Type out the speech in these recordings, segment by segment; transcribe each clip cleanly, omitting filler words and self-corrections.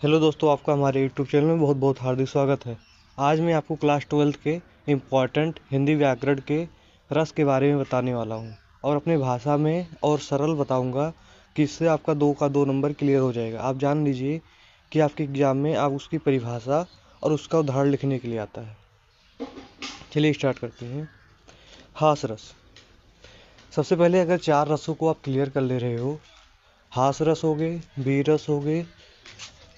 Hello दोस्तों, आपका हमारे यूट्यूब चैनल में बहुत बहुत हार्दिक स्वागत है। आज मैं आपको क्लास 12th के इम्पॉर्टेंट हिंदी व्याकरण के रस के बारे में बताने वाला हूँ और अपने भाषा में और सरल बताऊँगा कि इससे आपका 2 का 2 नंबर क्लियर हो जाएगा। आप जान लीजिए कि आपके एग्ज़ाम में आप उसकी परिभाषा और उसका उदाहरण लिखने के लिए आता है। चलिए स्टार्ट करते हैं। हास रस। सबसे पहले अगर 4 रसों को आप क्लियर कर ले रहे हो, हास रस हो गए, बीर रस हो गए,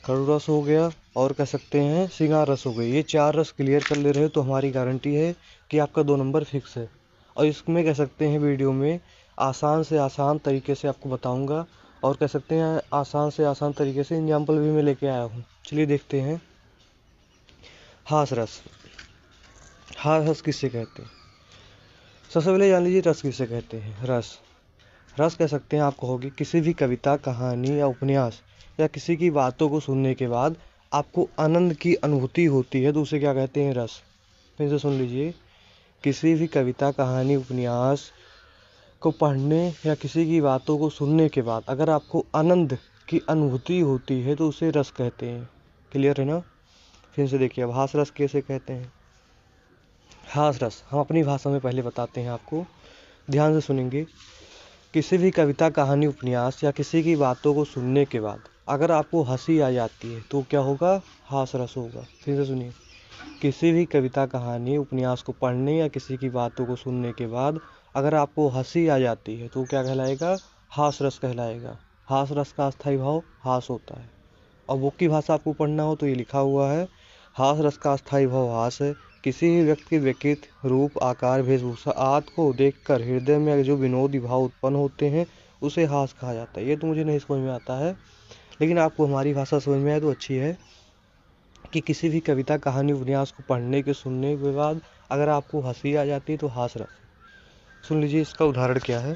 कड़ू रस हो गया और कह सकते हैं सिंगार रस हो गई। ये 4 रस क्लियर कर ले रहे हो तो हमारी गारंटी है कि आपका 2 नंबर फिक्स है। और इसमें कह सकते हैं वीडियो में आसान से आसान तरीके से आपको बताऊंगा और कह सकते हैं आसान से आसान तरीके से एग्जाम्पल भी मैं लेके आया हूँ। चलिए देखते हैं। हास रस। हास रस किससे कहते हैं? सबसे पहले जान लीजिए रस किससे कहते हैं। रस रस कह सकते हैं आप कहोगे किसी भी कविता, कहानी या उपन्यास या किसी की बातों को सुनने के बाद आपको आनंद की अनुभूति होती है तो उसे क्या कहते हैं? रस। फिर से सुन लीजिए। किसी भी कविता, कहानी, उपन्यास को पढ़ने या किसी की बातों को सुनने के बाद अगर आपको आनंद की अनुभूति होती है तो उसे रस कहते हैं। क्लियर है ना? फिर से देखिए अब हास रस कैसे कहते हैं। हास रस हम अपनी भाषा में पहले बताते हैं आपको, ध्यान से सुनेंगे। किसी भी कविता, कहानी, उपन्यास या किसी की बातों को सुनने के बाद अगर आपको हंसी आ जाती है तो क्या होगा? हास रस होगा। फिर से सुनिए। किसी भी कविता, कहानी, उपन्यास को पढ़ने या किसी की बातों को सुनने के बाद अगर आपको हंसी आ जाती है तो क्या कहलाएगा? हास रस कहलाएगा। हास रस का अस्थायी भाव हास होता है। और बुक की भाषा आपको पढ़ना हो तो ये लिखा हुआ है, हास रस का अस्थायी भाव हास है। किसी भी व्यक्ति के व्यक्तित्व, रूप, आकार, वेशभूषा आदि को देखकर हृदय में जो विनोदी भाव उत्पन्न होते हैं उसे हास कहा जाता है। ये तो मुझे नहीं समझ में आता है, लेकिन आपको हमारी भाषा समझ में आए तो अच्छी है कि किसी भी कविता, कहानी, उपन्यास को पढ़ने के सुनने के बाद अगर आपको हंसी आ जाती है तो हास रस। सुन लीजिए इसका उदाहरण क्या है।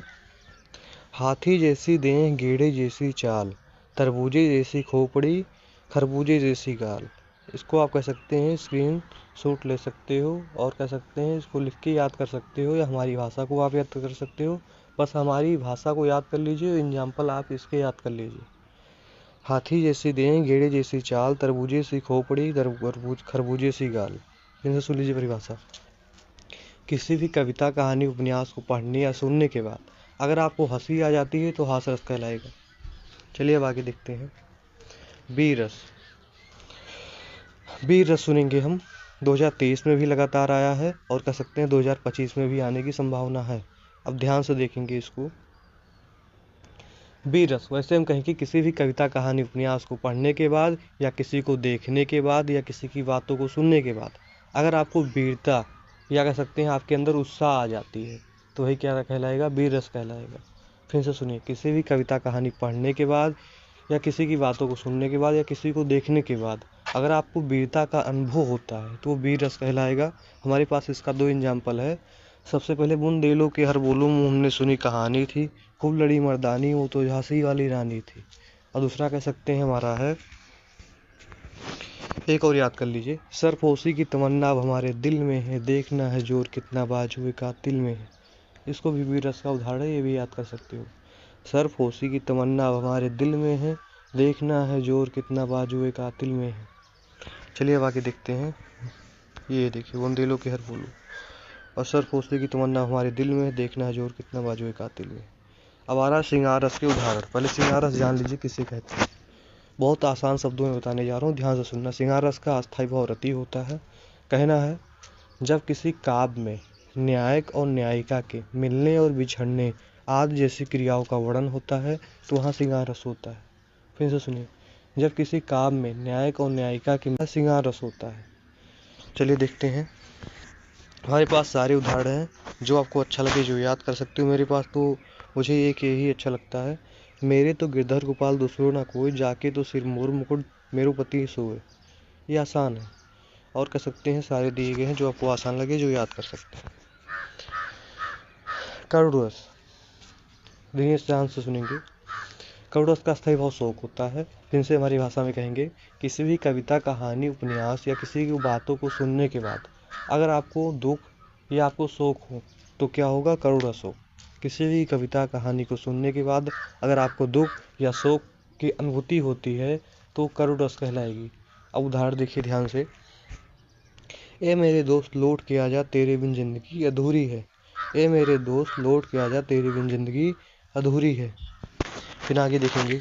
हाथी जैसी देह, गेड़े जैसी चाल, तरबूजे जैसी खोपड़ी, खरबूजे जैसी गाल। इसको आप कह सकते हैं स्क्रीन शॉट ले सकते हो और कह सकते हैं इसको लिख के याद कर सकते हो या हमारी भाषा को आप याद कर सकते हो। बस हमारी भाषा को याद कर लीजिए, एग्जाम्पल आप इसके याद कर लीजिए। हाथी जैसी देह, गेड़े जैसी चाल, तरबूजे सी खोपड़ी, खरबूजे सी गाल। फिर से सुन लीजिए परिभाषा। किसी भी कविता, कहानी, उपन्यास को पढ़ने या सुनने के बाद अगर आपको हंसी आ जाती है तो हास रस कहलाएगा। चलिए अब आगे देखते हैं। बीर रस। बीर रस सुनेंगे हम। 2023 में भी लगातार आया है और कह सकते हैं 2025 में भी आने की संभावना है। अब ध्यान से देखेंगे इसको। बीर रस वैसे हम कहें कि किसी भी कविता, कहानी, उपन्यास को पढ़ने के बाद या किसी को देखने के बाद या किसी की बातों को सुनने के बाद अगर आपको वीरता या कह सकते हैं आपके अंदर उत्साह आ जाती है तो वही क्या कहलाएगा? बीर रस कहलाएगा। फिर से सुनिए। किसी भी कविता, कहानी पढ़ने के बाद या किसी की बातों को सुनने के बाद या किसी को देखने के बाद अगर आपको वीरता का अनुभव होता है तो वो बीर रस कहलाएगा। हमारे पास इसका 2 एग्जाम्पल है। सबसे पहले बुंदेलों के हर बोलों में हमने सुनी कहानी थी, खूब लड़ी मर्दानी वो तो झांसी वाली रानी थी। और दूसरा कह सकते हैं हमारा है, एक और याद कर लीजिए। सरफोशी की तमन्ना अब हमारे दिल में है, देखना है जोर कितना बाजुए कातिल में है। इसको भी बीर रस का उदाहरण है, ये भी याद कर सकते हो। सरफोशी की तमन्ना अब हमारे दिल में है, देखना है जोर कितना बाजुए कातिल में है। चलिए अब आगे देखते हैं। ये देखिए बुंदेलों के हर बोलो और सरफोशी की तमन्ना हमारे दिल में है, देखना है जोर कितना बाजुए कातिल में। अब आ रहा श्रृंगार रस के उदाहरण। पहले श्रृंगार रस जान लीजिए किसे कहते हैं। बहुत आसान शब्दों में बताने जा रहा हूँ, ध्यान से सुनना। श्रृंगार रस का अस्थायी भाव रति होता है। कहना है जब किसी काव्य में न्यायिक और न्यायिका के मिलने और बिछड़ने आदि जैसी क्रियाओं का वर्णन होता है तो वहाँ श्रृंगार रस होता है। फिर से सुनिए। जब किसी काव्य में न्यायिक और न्यायिका के श्रृंगार रस होता है। चलिए देखते हैं। हमारे पास सारे उदाहरण हैं, जो आपको अच्छा लगे जो याद कर सकते हो। मेरे पास तो मुझे एक यही अच्छा लगता है। मेरे तो गिरधर गोपाल दूसरो ना कोई, जाके तो सिर मोर मुकुट मेरो पति सोए। ये आसान है और कह सकते हैं सारे दिए गए हैं, जो आपको आसान लगे जो याद कर सकते हैं। करुण रस। ध्यान से सुनेंगे। करुण रस का अस्थायी भाव शोक होता है। फिर से हमारी भाषा में कहेंगे किसी भी कविता, कहानी, उपन्यास या किसी की बातों को सुनने के बाद अगर आपको दुख या आपको शोक हो तो क्या होगा? करुण रस हो। किसी भी कविता, कहानी को सुनने के बाद अगर आपको दुख या शोक की अनुभूति होती है तो करुण रस कहलाएगी। अब उदाहरण देखिए ध्यान से। ए मेरे दोस्त लौट के आजा, तेरे बिन जिंदगी अधूरी है। ए मेरे दोस्त लौट के आजा, तेरे बिन जिंदगी अधूरी है। फिर आगे देखेंगे,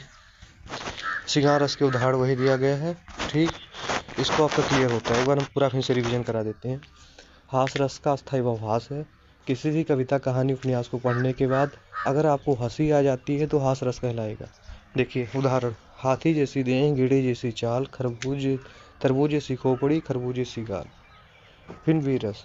श्रृंगार रस के उदाहरण वही दिया गया है। ठीक, इसको आपका क्लियर होता है। एक बार हम पूरा फिर से रिवीजन करा देते हैं। हास रस का अस्थायी भावास है। किसी भी कविता, कहानी, उपन्यास को पढ़ने के बाद अगर आपको हंसी आ जाती है तो हास रस कहलाएगा। देखिए उदाहरण, हाथी जैसी देह, गिड़े जैसी चाल, तरबूज जैसी खोपड़ी, खरबूज जैसी गाल। फिर वीर रस,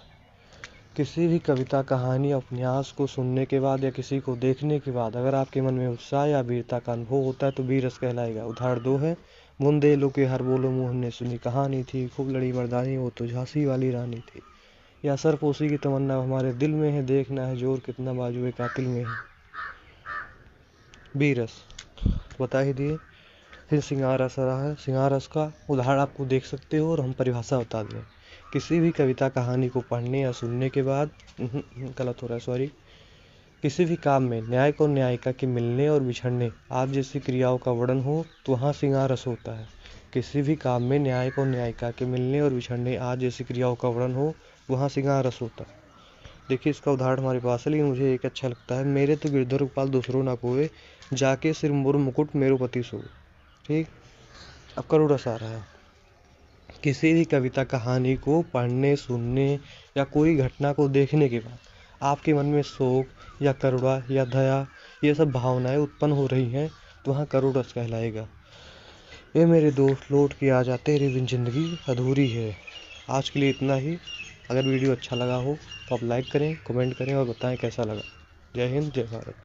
किसी भी कविता, कहानी या उपन्यास को सुनने के बाद या किसी को देखने के बाद अगर आपके मन में उत्साह या वीरता का अनुभव होता है तो वीर रस कहलाएगा। उदाहरण 2 है, बुंदेलों के हर बोलो मुँह ने सुनी कहानी थी, खूब लड़ी मर्दानी वो तो झांसी वाली रानी थी। या सरपोशी की तमन्ना हमारे दिल में है, देखना है जोर कितना बाजुए कातिल में है। वीर रस बता ही दिए। फिर श्रृंगार रस रहा है। श्रृंगार रस का उदाहरण आपको देख सकते हो और हम परिभाषा बता दें। किसी भी कविता, कहानी को पढ़ने या सुनने के बाद गलत हो रहा है, सॉरी। किसी भी काम में न्यायिक और न्यायिका के मिलने और बिछड़ने आदि जैसी क्रियाओं का वर्णन हो तो वहाँ श्रृंगार रस होता है। किसी भी काम में न्यायिक और न्यायिका के मिलने और बिछड़ने आदि जैसी क्रियाओं का वर्णन हो वहाँ श्रृंगार रस होता है। देखिए इसका उदाहरण हमारे पास है, लेकिन मुझे एक अच्छा लगता है। मेरे तो गिरधर गोपाल दूसरों ना कोई, जाके सिर मोर मुकुट मेरो पति सो। ठीक, अब करुण रस आ रहा है। किसी भी कविता, कहानी को पढ़ने, सुनने या कोई घटना को देखने के बाद आपके मन में शोक या करुणा या दया ये सब भावनाएं उत्पन्न हो रही हैं तो वहाँ करुण रस कहलाएगा। ये मेरे दोस्त लौट के आ जा, तेरे बिन जिंदगी अधूरी है। आज के लिए इतना ही। अगर वीडियो अच्छा लगा हो तो आप लाइक करें, कमेंट करें और बताएं कैसा लगा। जय हिंद, जय भारत।